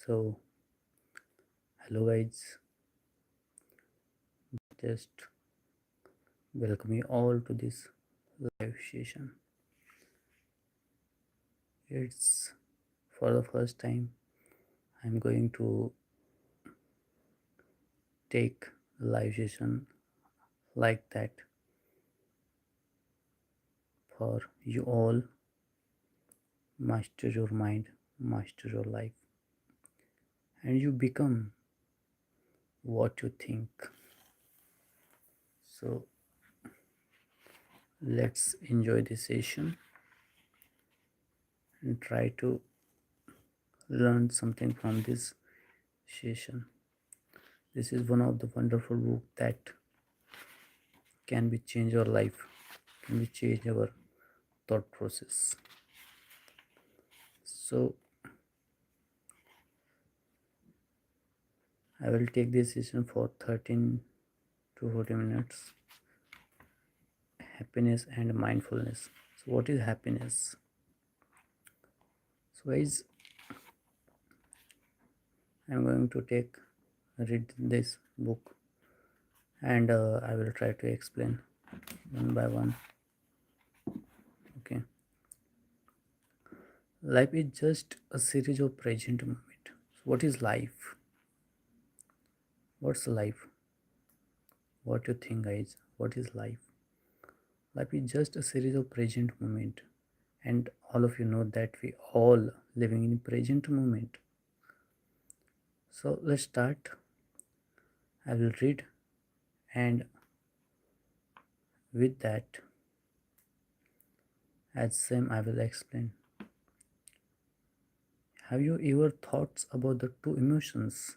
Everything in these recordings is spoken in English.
So, hello guys, just welcome you all to this live session. It's for the first time I'm going to take a live session like that for you all. Master your mind, master your life, and you become what you think. So, let's enjoy this session and try to learn something from this session. This is one of the wonderful book that can be change your life, can be change our thought process. So I will take this session for 13 to 40 minutes. Happiness and mindfulness. So what is happiness? So guys, I'm going to read this book, and I will try to explain one by one. Okay. Life is just a series of present moment. So what is life? What's life? What you think, guys? What is life? Life is just a series of present moment, and all of you know that we all living in present moment. So let's start. I will read, and with that, as same I will explain. Have you ever thoughts about the two emotions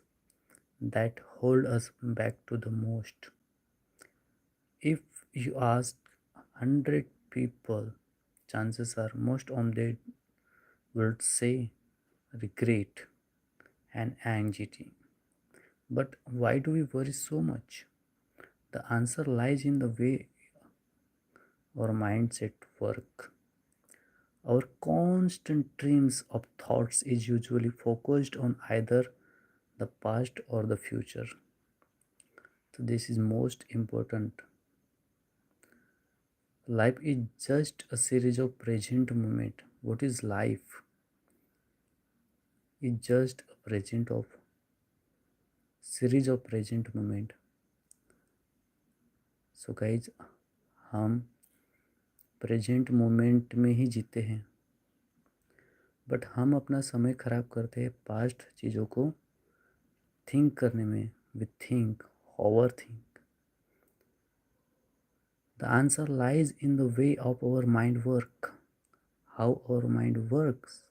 that hold us back to the most? If you ask 100 people, chances are most of them would say regret and anxiety. But why do we worry so much? The answer lies in the way our mindset work. Our constant dreams of thoughts is usually focused on either the past or the future. So this is most important. Life is just a series of present moment. What is life? It's just a present of series of present moment. So guys, हम present moment में ही जीते हैं, but हम अपना समय ख़राब करते हैं पास्ट चीज़ों को थिंक करने में. We think, overthink. The answer lies in the way of our mind work. How our mind works.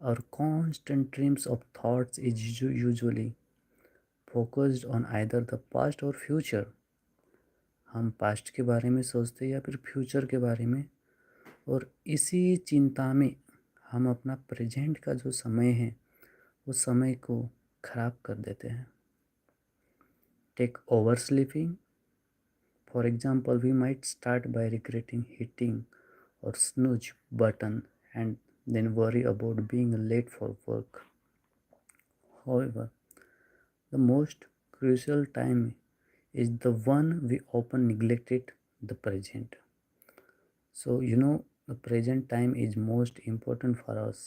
Our constant dreams of thoughts is usually focused on either the past or future. हम past के बारे में सोचते हैं या फिर future के बारे में, और इसी चिंता में हम अपना प्रेजेंट का जो समय है उस समय को ख़राब कर देते हैं. Take over sleeping. For example, we might start by regretting hitting or snooze button and then worry about being late for work. However, the most crucial time is the one we often neglected, the present. So the present time is most important for us,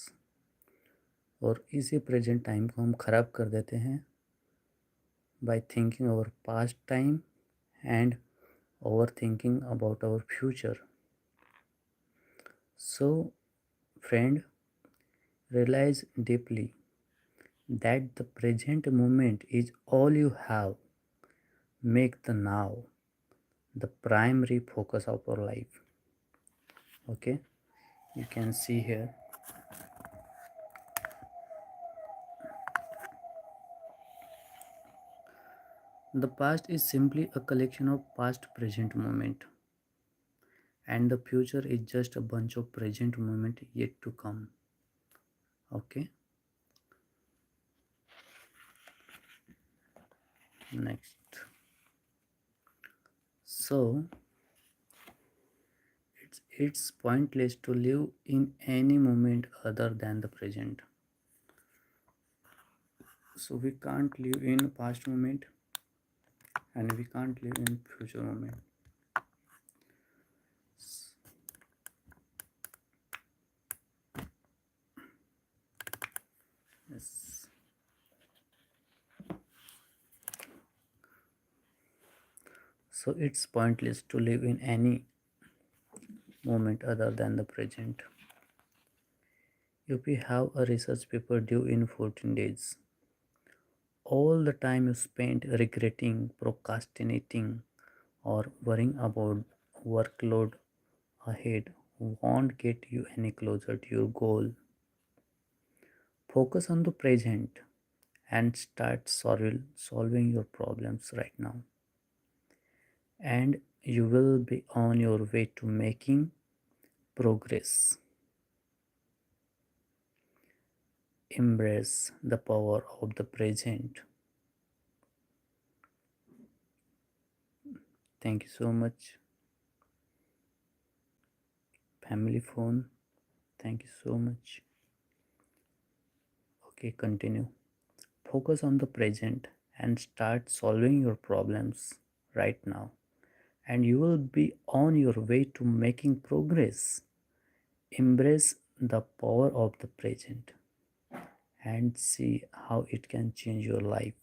और इसी present time को हम ख़राब कर देते हैं by thinking our past time and overthinking about our future. So friend, realize deeply that the present moment is all you have. Make the now the primary focus of our life. Okay, you can see here. The past is simply a collection of past present moment, and the future is just a bunch of present moment yet to come. Okay, next. So it's pointless to live in any moment other than the present. So we can't live in past moment and we can't live in future moment. Yes. So it's pointless to live in any moment other than the present. If we have a research paper due in 14 days, all the time you spent regretting, procrastinating, or worrying about workload ahead won't get you any closer to your goal. Focus on the present and start solving your problems right now. And you will be on your way to making progress. Embrace the power of the present. Thank you so much, family phone. Thank you so much. Okay, continue. Focus on the present and start solving your problems right now. And you will be on your way to making progress. Embrace the power of the present and see how it can change your life.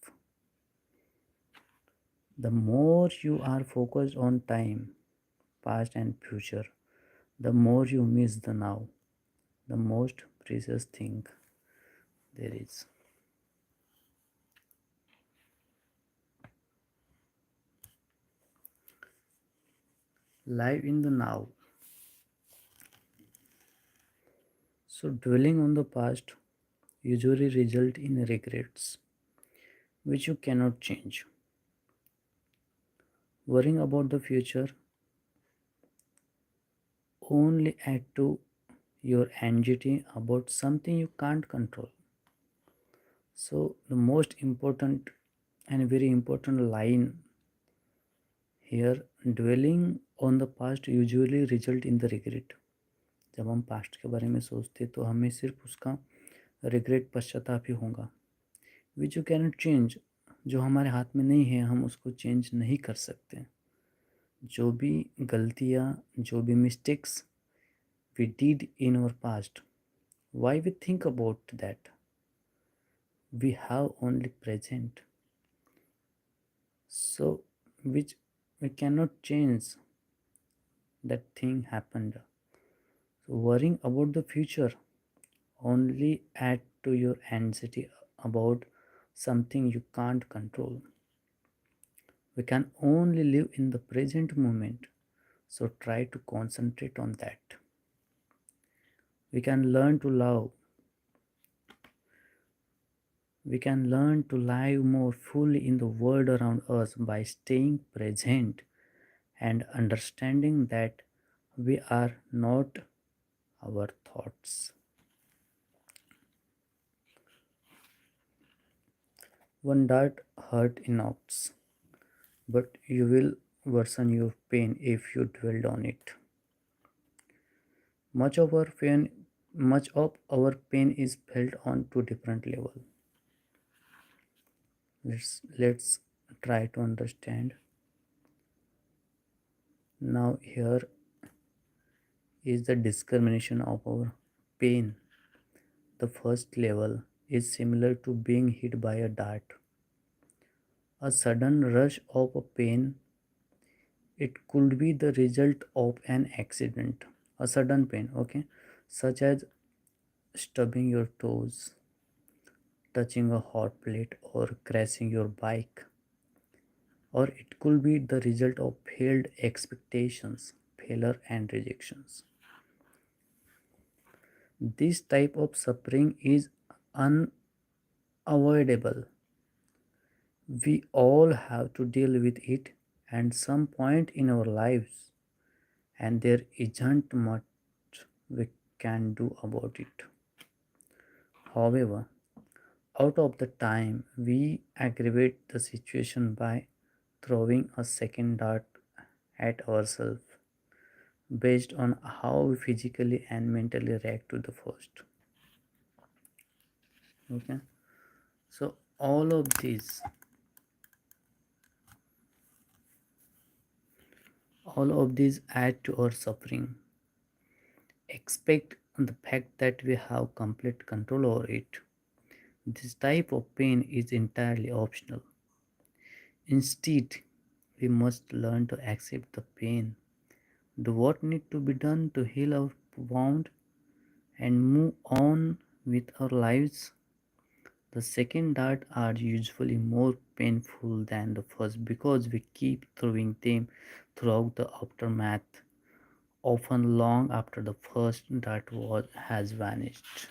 The more you are focused on time, past and future, the more you miss the now, the most precious thing there is. Live in the now. So dwelling on the past usually result in regrets which you cannot change. Worrying about the future only add to your anxiety about something you can't control. So the most important and very important line here, dwelling on the past usually result in the regret. जब हम past के बारे में सोचते तो हमें सिर्फ उसका रिग्रेट पश्चाताप ही होगा विच यू कैन चेंज। जो हमारे हाथ में नहीं है हम उसको चेंज नहीं कर सकते। जो भी गलतियाँ जो भी mistakes we did in our past, why we think about that? We have only present, so which we cannot change that thing happened. So worrying about the future only add to your anxiety about something you can't control. We can only live in the present moment, so try to concentrate on that. We can learn to love. We can learn to live more fully in the world around us by staying present and understanding that we are not our thoughts. One dart hurt enough, but you will worsen your pain if you dwell on it. Much of our pain, much of our pain is felt on two different levels. Let's try to understand. Now here is the discrimination of our pain. The first level is similar to being hit by a dart. A sudden rush of a pain, it could be the result of an accident. A sudden pain, okay, such as stubbing your toes, touching a hot plate, or crashing your bike. Or it could be the result of failed expectations, failure, and rejections. This type of suffering is unavoidable. We all have to deal with it at some point in our lives, and there isn't much we can do about it. However, out of the time, we aggravate the situation by throwing a second dart at ourselves based on how we physically and mentally react to the first. Okay, so All of these, all of these add to our suffering. Expect the fact that we have complete control over it. This type of pain is entirely optional. Instead, we must learn to accept the pain, do what needs to be done to heal our wound, and move on with our lives. The second dart are usually more painful than the first because we keep throwing them throughout the aftermath, often long after the first dart has vanished.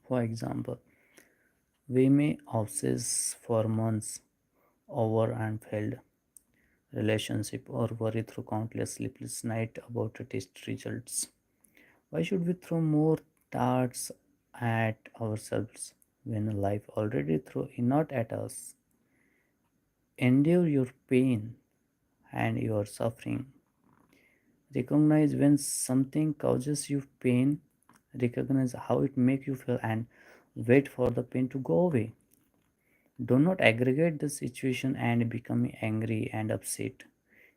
For example, we may obsess for months over and failed relationship or worry through countless sleepless nights about the test results. Why should we throw more darts at ourselves when life already threw not at us? Endure your pain and your suffering. Recognize when something causes you pain. Recognize how it makes you feel and wait for the pain to go away. Do not aggregate the situation and become angry and upset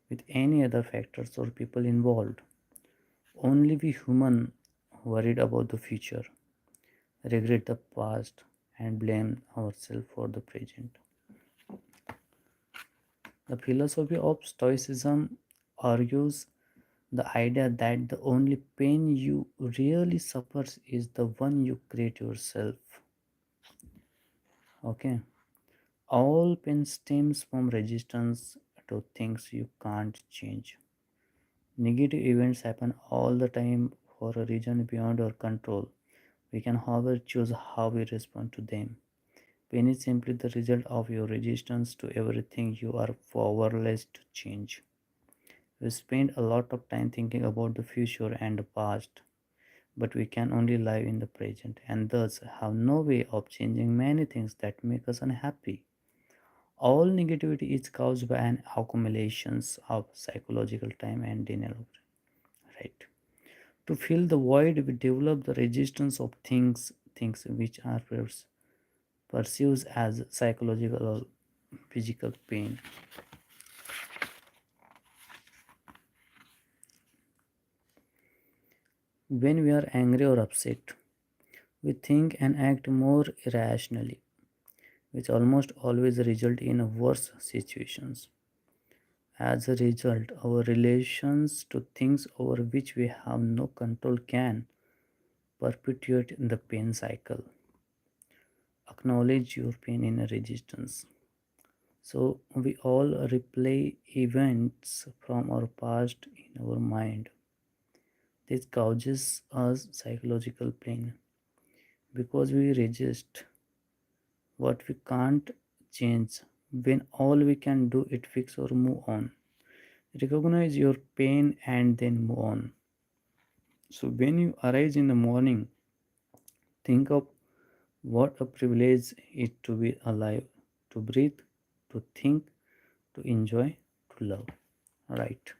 with any other factors or people involved. Only we human worried about the future, regret the past, and blame ourselves for the present. The philosophy of Stoicism argues the idea that the only pain you really suffer is the one you create yourself. Okay. All pain stems from resistance to things you can't change. Negative events happen all the time for a reason beyond our control. We can, however, choose how we respond to them. Pain is simply the result of your resistance to everything you are powerless to change. We spend a lot of time thinking about the future and the past, but we can only live in the present and thus have no way of changing many things that make us unhappy. All negativity is caused by an accumulation of psychological time and denial. Right. To fill the void, we develop the resistance of things which are perceived as psychological or physical pain. When we are angry or upset, we think and act more irrationally, which almost always result in worse situations. As a result, our relations to things over which we have no control can perpetuate the pain cycle. Acknowledge your pain in a resistance. So we all replay events from our past in our mind. This causes us psychological pain because we resist what we can't change when all we can do is fix or move on. Recognize your pain and then move on. So when you arise in the morning, think of what a privilege it to be alive, to breathe, to think, to enjoy, to love. Right.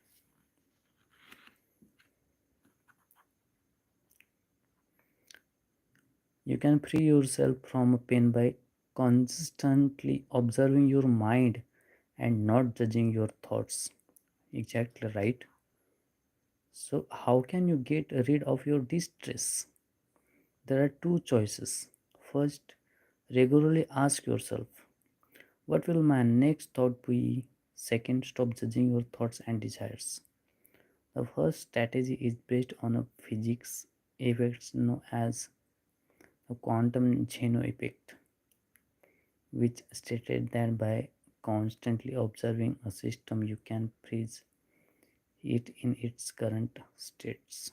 You can free yourself from pain by constantly observing your mind and not judging your thoughts. Exactly right. So, how can you get rid of your distress? There are two choices. First, regularly ask yourself, what will my next thought be? Second, stop judging your thoughts and desires. The first strategy is based on a physics effects known as the quantum Zeno effect, which stated that by constantly observing a system you can freeze it in its current states.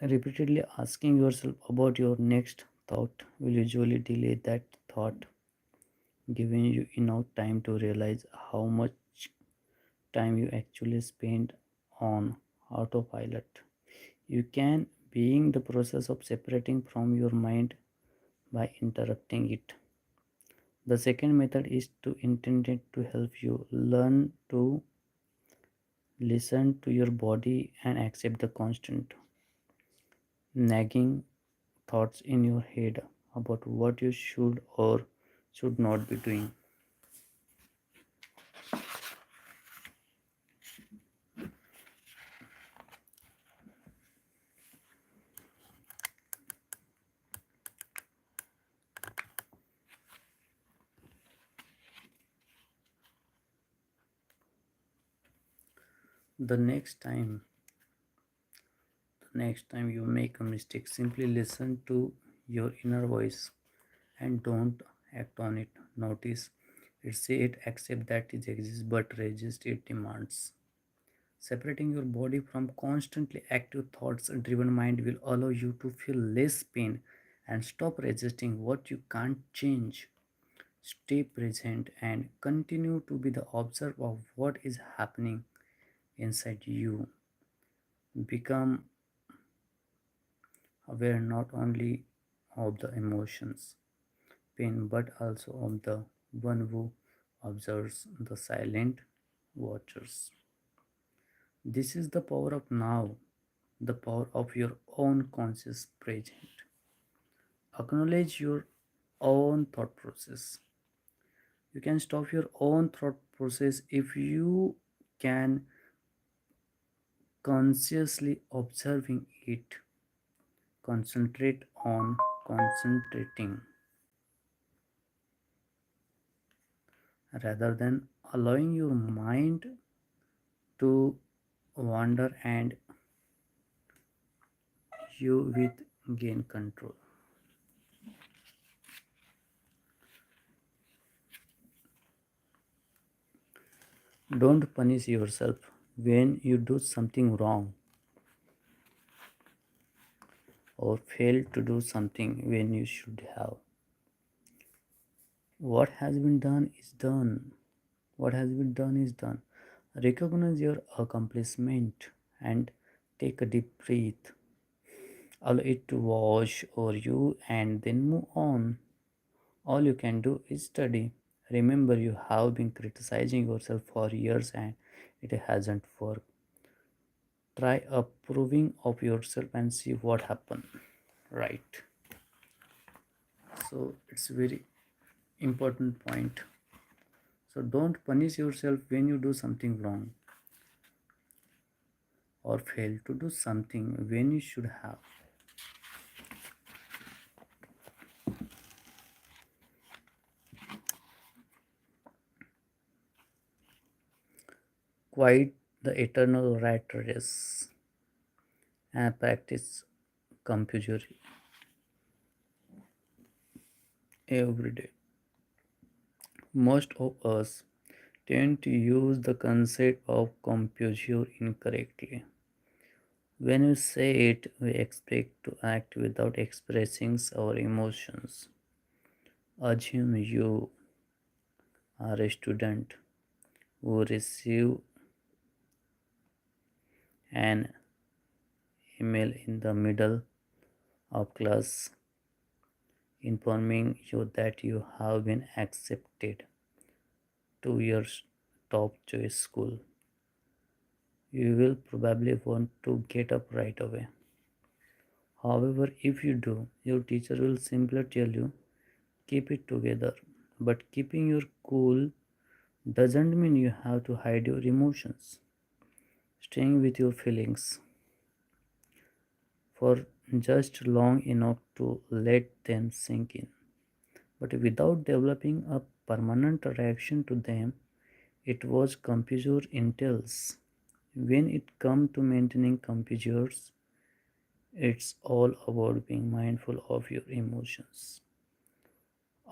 Repeatedly asking yourself about your next thought will usually delay that thought, giving you enough time to realize how much time you actually spend on autopilot. You can being the process of separating from your mind by interrupting it. The second method is to intended to help you learn to Listen to your body and accept the constant nagging thoughts in your head about what you should or should not be doing. The next time you make a mistake, simply listen to your inner voice and don't act on it. Notice it, say it, accept that it exists, but resist its demands. Separating your body from constantly active thoughts driven mind will allow you to feel less pain and stop resisting what you can't change. Stay present and continue to be the observer of what is happening inside you. Become aware not only of the emotions, pain, but also of the one who observes, the silent watchers. This is the power of now, the power of your own conscious present. Acknowledge your own thought process. You can stop your own thought process if you can consciously observing it. Concentrate on concentrating rather than allowing your mind to wander and you with gain control. Don't punish yourself when you do something wrong or fail to do something when you should have. What has been done is done. What has been done is done. Recognize your accomplishment and take a deep breath. Allow it to wash over you and then move on. All you can do is study. Remember, you have been criticizing yourself for years and it hasn't worked. Try approving of yourself and see what happens. Right. So it's very important point. So don't punish yourself when you do something wrong or fail to do something when you should have. Quite the eternal rat race and practice composure every day. Most of us tend to use the concept of composure incorrectly. When we say it, we expect to act without expressing our emotions. Assume you are a student who receive an email in the middle of class informing you that you have been accepted to your top choice school. You will probably want to get up right away. However, if you do, your teacher will simply tell you, keep it together. But keeping your cool doesn't mean you have to hide your emotions. Staying with your feelings for just long enough to let them sink in, but without developing a permanent reaction to them, it was composure entails. When it comes to maintaining composures, it's all about being mindful of your emotions.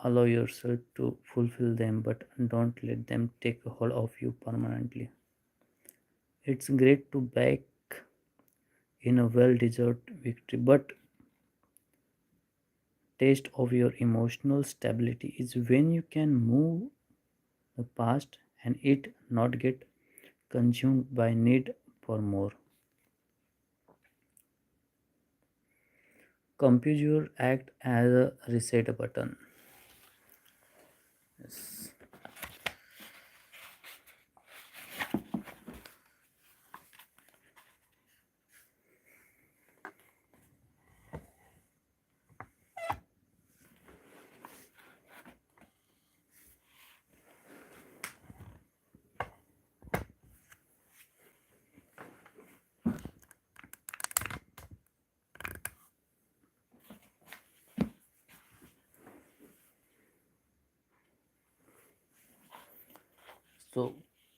Allow yourself to fulfill them, but don't let them take a hold of you permanently. It's great to back in a well deserved victory, but test of your emotional stability is when you can move the past and it not get consumed by need for more. Computer act as a reset button. Yes.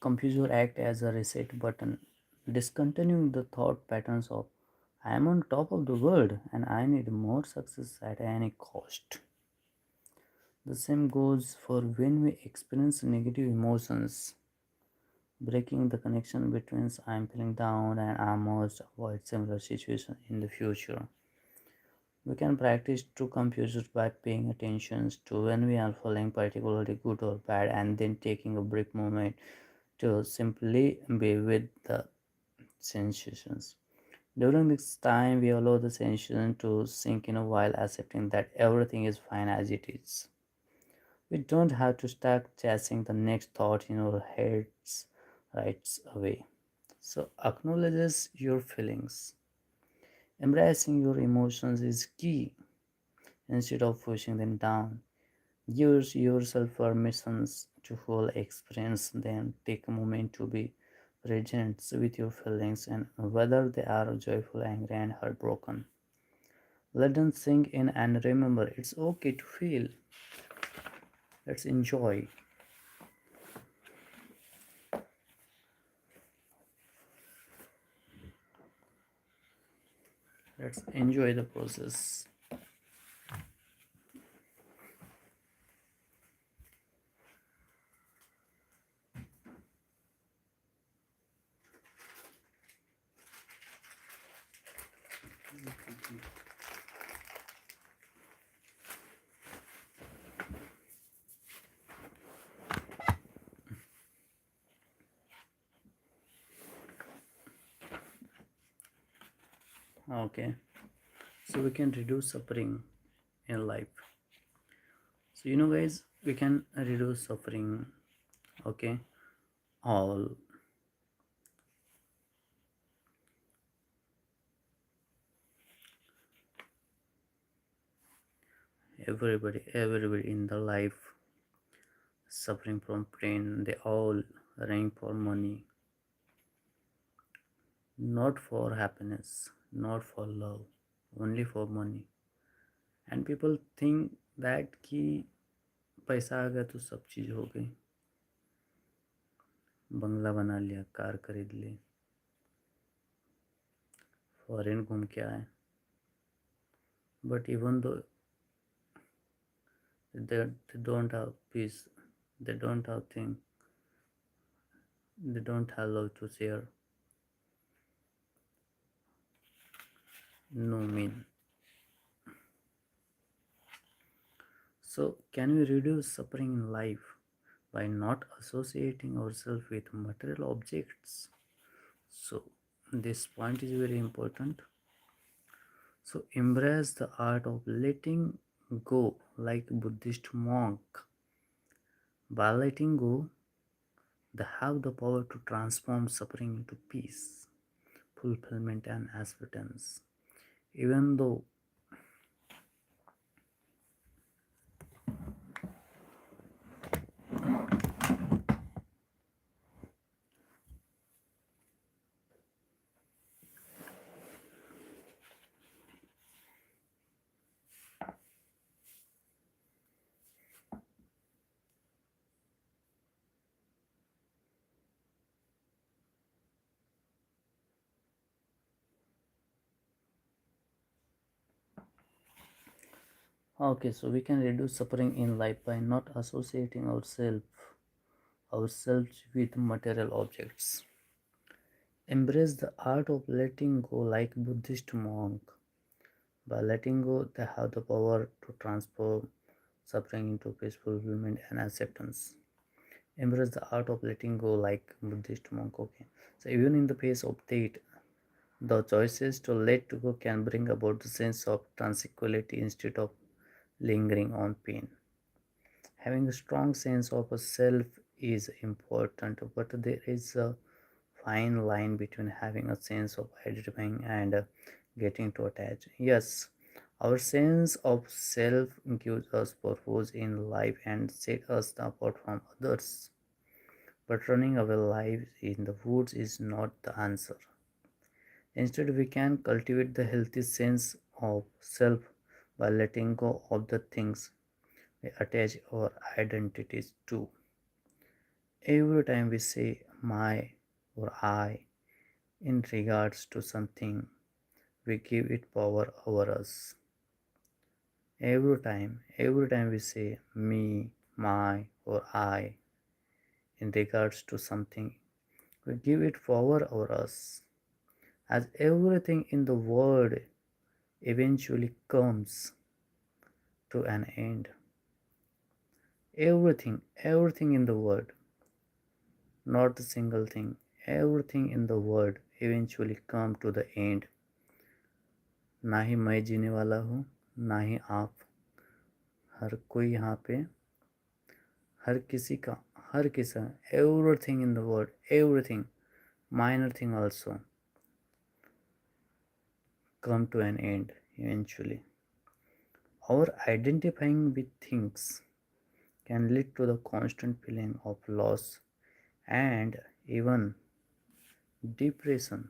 Confusion act as a reset button, discontinuing the thought patterns of I am on top of the world and I need more success at any cost. The same goes for when we experience negative emotions, breaking the connection between I am feeling down and I must avoid similar situations in the future. We can practice true composure by paying attention to when we are feeling particularly good or bad and then taking a brief moment to simply be with the sensations. During this time, we allow the sensation to sink in while accepting that everything is fine as it is. We don't have to start chasing the next thought in our heads right away. So, acknowledges your feelings. Embracing your emotions is key instead of pushing them down. Give yourself permissions to feel, experience them. Take a moment to be present with your feelings and whether they are joyful, angry, and heartbroken. Let them sink in and remember it's okay to feel. Let's enjoy. Let's enjoy the process. Okay, so we can reduce suffering in life. So, guys, we can reduce suffering. Okay, all everybody in the life suffering from pain. They all running for money, not for happiness, not for love, only for money. And people think that कि पैसा आ गया तो सब चीज़ हो गई, बंगला बना लिया, car खरीद ली, फॉरेन घूम के आए. But even though they don't have peace, they don't have thing, they don't have love to share. No mean. So can we reduce suffering in life by not associating ourselves with material objects? So this point is very important. So embrace the art of letting go like a Buddhist monk. By letting go, they have the power to transform suffering into peace, fulfillment, and acceptance. Even though, okay, so we can reduce suffering in life by not associating ourselves with material objects. Embrace the art of letting go like Buddhist monk. By letting go, they have the power to transform suffering into peaceful fulfillment and acceptance. Embrace the art of letting go like Buddhist monk. Okay. So even in the face of death, the choices to let go can bring about the sense of tranquility instead of lingering on pain. Having a strong sense of a self is important, but there is a fine line between having a sense of identifying and getting to attach. Yes, our sense of self gives us purpose in life and set us apart from others. But running away lives in the woods is not the answer. Instead, we can cultivate the healthy sense of self by letting go of the things we attach our identities to. Every time we say my or I in regards to something, we give it power over us. Every time we say me, my, or I in regards to something, we give it power over us. As everything in the world eventually comes to an end. Everything in the world, not a single thing, everything in the world eventually come to the end. ना ही मैं जीने वाला हूँ, ना ही आप, हर कोई यहाँ पे, हर किसी का, हर किसी, everything in the world, everything, minor thing also come to an end eventually. Our identifying with things can lead to the constant feeling of loss and even depression.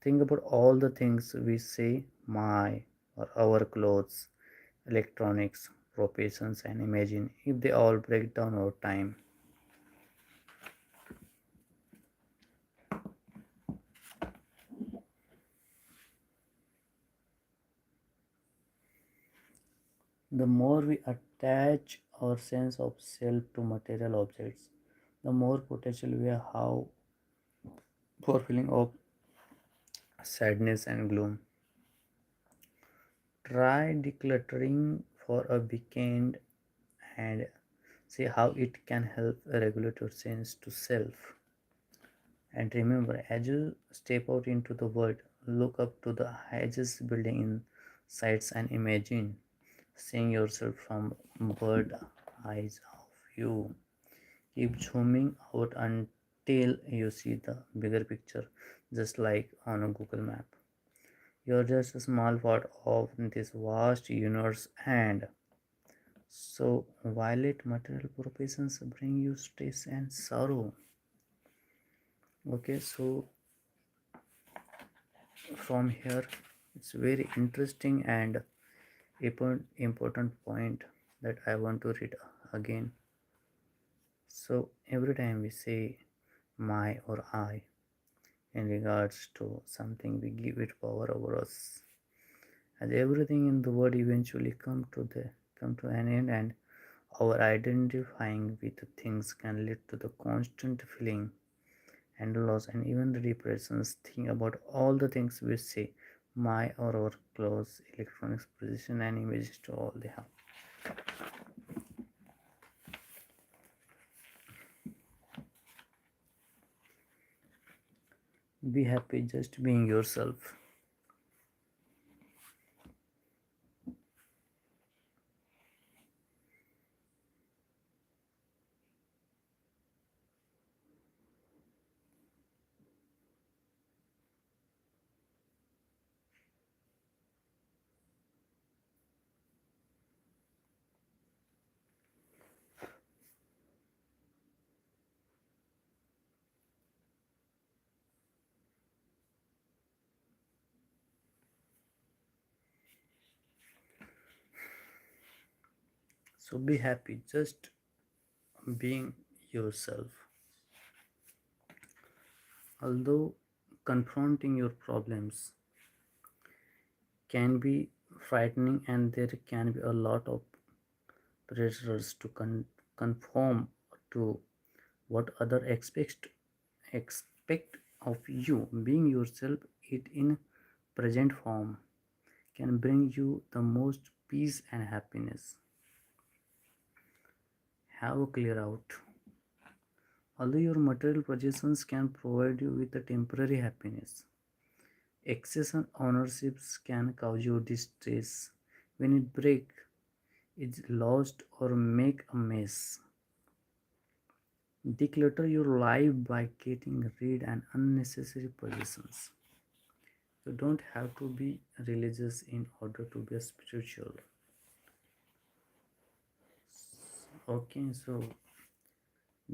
Think about all the things we say my or our clothes, electronics, professions, and imagine if they all break down over time. The more we attach our sense of self to material objects, the more potential we have for feeling of sadness and gloom. Try decluttering for a weekend and see how it can help regulate your sense to self. And remember, as you step out into the world, look up to the highest building in sights and imagine seeing yourself from bird eyes of you. Keep zooming out until you see the bigger picture, just like on a Google map. You're just a small part of this vast universe, and so violate material professions bring you stress and sorrow. Okay, so from here, it's very interesting and important point that I want to read again. So every time we say my or I in regards to something, we give it power over us. As everything in the world eventually come to an end, and our identifying with things can lead to the constant feeling and loss and even the depressions. Think about all the things we say my or our clothes, electronics, position, and images to all they have. Be happy just being yourself. So be happy just being yourself. Although confronting your problems can be frightening and there can be a lot of pressures to conform to what other expect of you, being yourself it in present form can bring you the most peace and happiness. Have a clear out. Although your material possessions can provide you with a temporary happiness, excess on ownerships can cause you distress. When it break, is lost or make a mess. Declutter your life by getting rid of unnecessary possessions. You don't have to be religious in order to be spiritual. Okay, so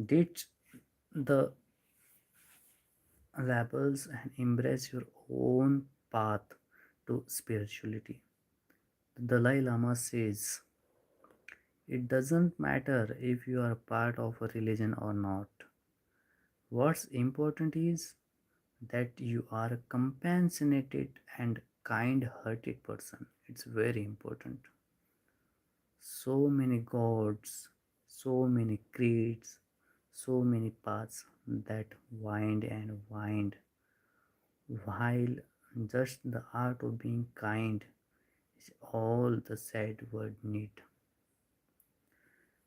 ditch the labels and embrace your own path to spirituality. The Dalai Lama says, it doesn't matter if you are part of a religion or not. What's important is that you are a compassionate and kind hearted person. It's very important. So many gods, so many creeds, so many paths that wind and wind, while just the art of being kind is all the sad word need.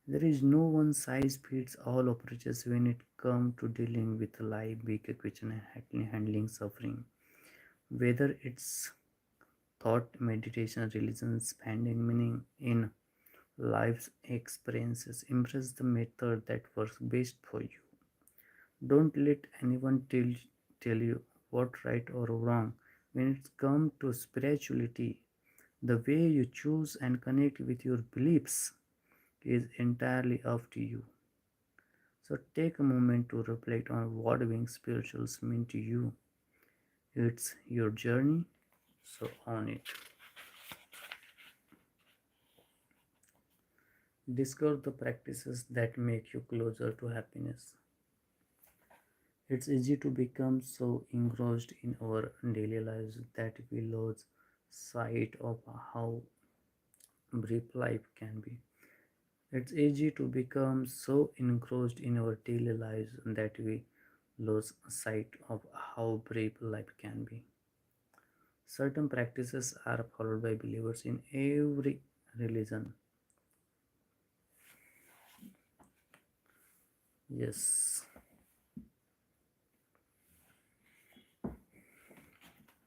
There is no one size fits all approaches when it comes to dealing with life, big equation, and handling suffering. Whether it's thought, meditation, religion, finding meaning in life's experiences, embrace the method that works best for you. Don't let anyone tell you what right or wrong. When it comes to spirituality, the way you choose and connect with your beliefs is entirely up to you. So take a moment to reflect on what being spiritual means to you. It's your journey, so on it. Discover the practices that make you closer to happiness. It's easy to become so engrossed in our daily lives that we lose sight of how brief life can be. It's easy to become so engrossed in our daily lives that we lose sight of how brief life can be. Certain practices are followed by believers in every religion. Yes.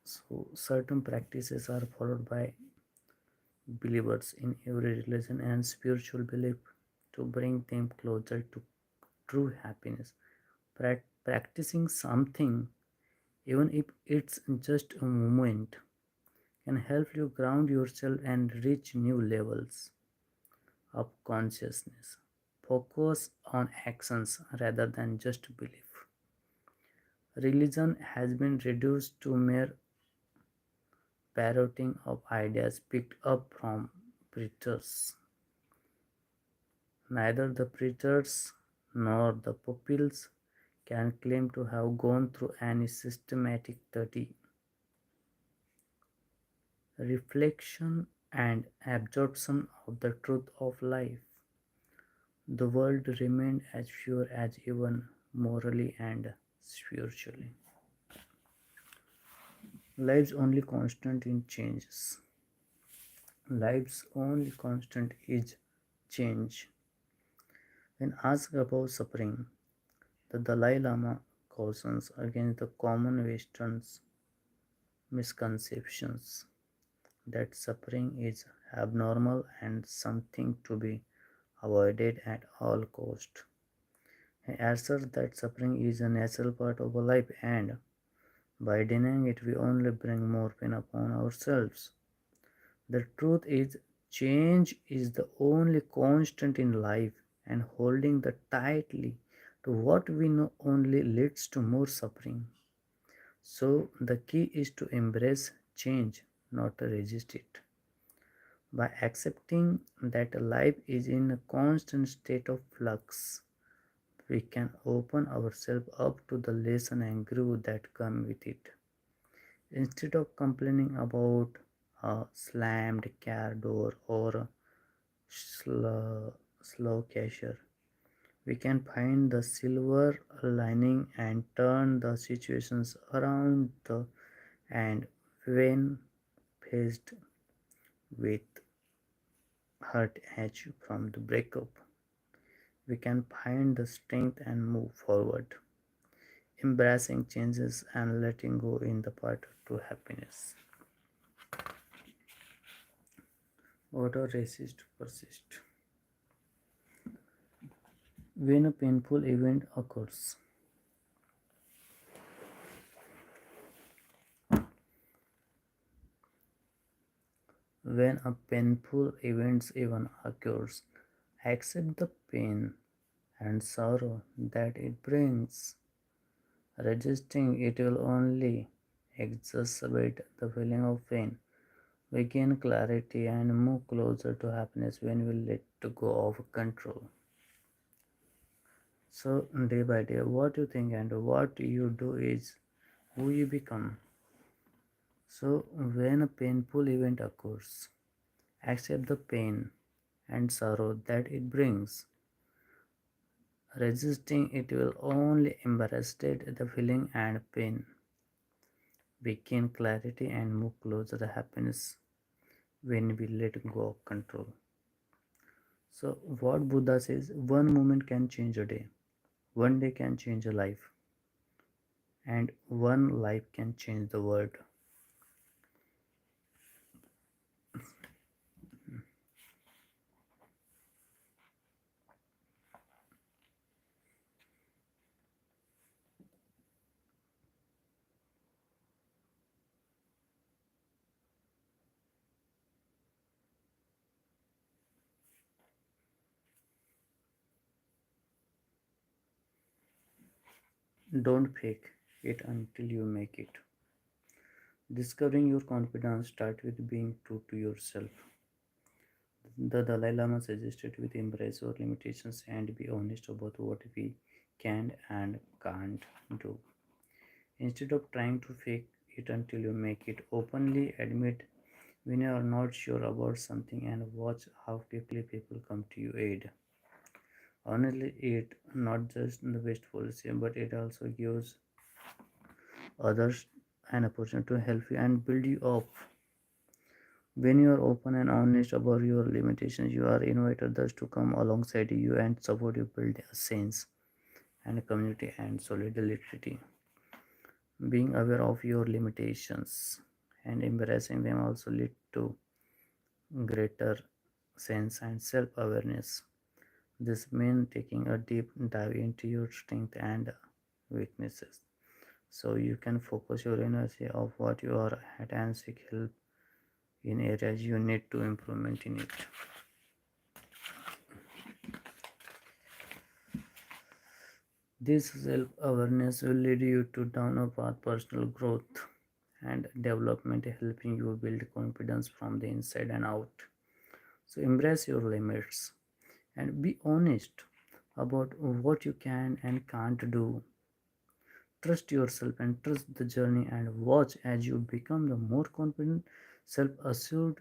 So, certain practices are followed by believers in every religion and spiritual belief to bring them closer to true happiness. Practicing something, even if it's just a moment, can help you ground yourself and reach new levels of consciousness. Focus on actions rather than just belief. Religion has been reduced to mere parroting of ideas picked up from preachers. Neither the preachers nor the pupils can claim to have gone through any systematic study, reflection, and absorption of the truth of life. The world remained as pure as even morally and spiritually. Life's only constant in changes. Life's only constant is change. When asked about suffering, the Dalai Lama cautions against the common Western misconceptions that suffering is abnormal and something to be avoided at all cost. He asserts that suffering is a natural part of life and by denying it we only bring more pain upon ourselves. The truth is change is the only constant in life and holding the tightly to what we know only leads to more suffering. So the key is to embrace change, not to resist it. By accepting that life is in a constant state of flux, we can open ourselves up to the lesson and growth that come with it. Instead of complaining about a slammed car door or a slow cashier, we can find the silver lining and turn the situations around and when faced with hurt edge from the breakup, we can find the strength and move forward, embracing changes and letting go in the path to happiness. Auto resist persist. When a painful event occurs, when a painful event even occurs, accept the pain and sorrow that it brings. Resisting it will only exacerbate the feeling of pain. We gain clarity and move closer to happiness when we let go of control. So, day by day, what you think and what you do is who you become. So, when a painful event occurs, accept the pain and sorrow that it brings. Resisting it will only embarrass the feeling and pain. We gain clarity and move closer to happiness when we let go of control. So, what Buddha says, one moment can change a day, one day can change a life, and one life can change the world. Don't fake it until you make it. Discovering your confidence start with being true to yourself. The Dalai Lama suggested we embrace our limitations and be honest about what we can and can't do. Instead of trying to fake it until you make it, openly admit when you are not sure about something and watch how quickly people come to your aid. Honestly, it not just the best policy, but it also gives others an opportunity to help you and build you up. When you are open and honest about your limitations, you are invite others to come alongside you and support you build a sense and community and solidarity. Being aware of your limitations and embracing them also lead to greater sense and self-awareness. This means taking a deep dive into your strength and weaknesses so you can focus your energy of what you are at and seek help in areas you need to improvement in it. This self-awareness will lead you to down a path personal growth and development, helping you build confidence from the inside and out. So embrace your limits and be honest about what you can and can't do. Trust yourself and trust the journey and watch as you become the more confident, self-assured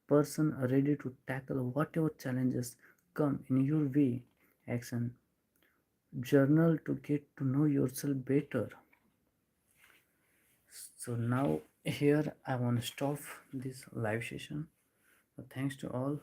person ready to tackle whatever challenges come in your way. Action journal to get to know yourself better. So now here I want to stop this live session. Thanks to all.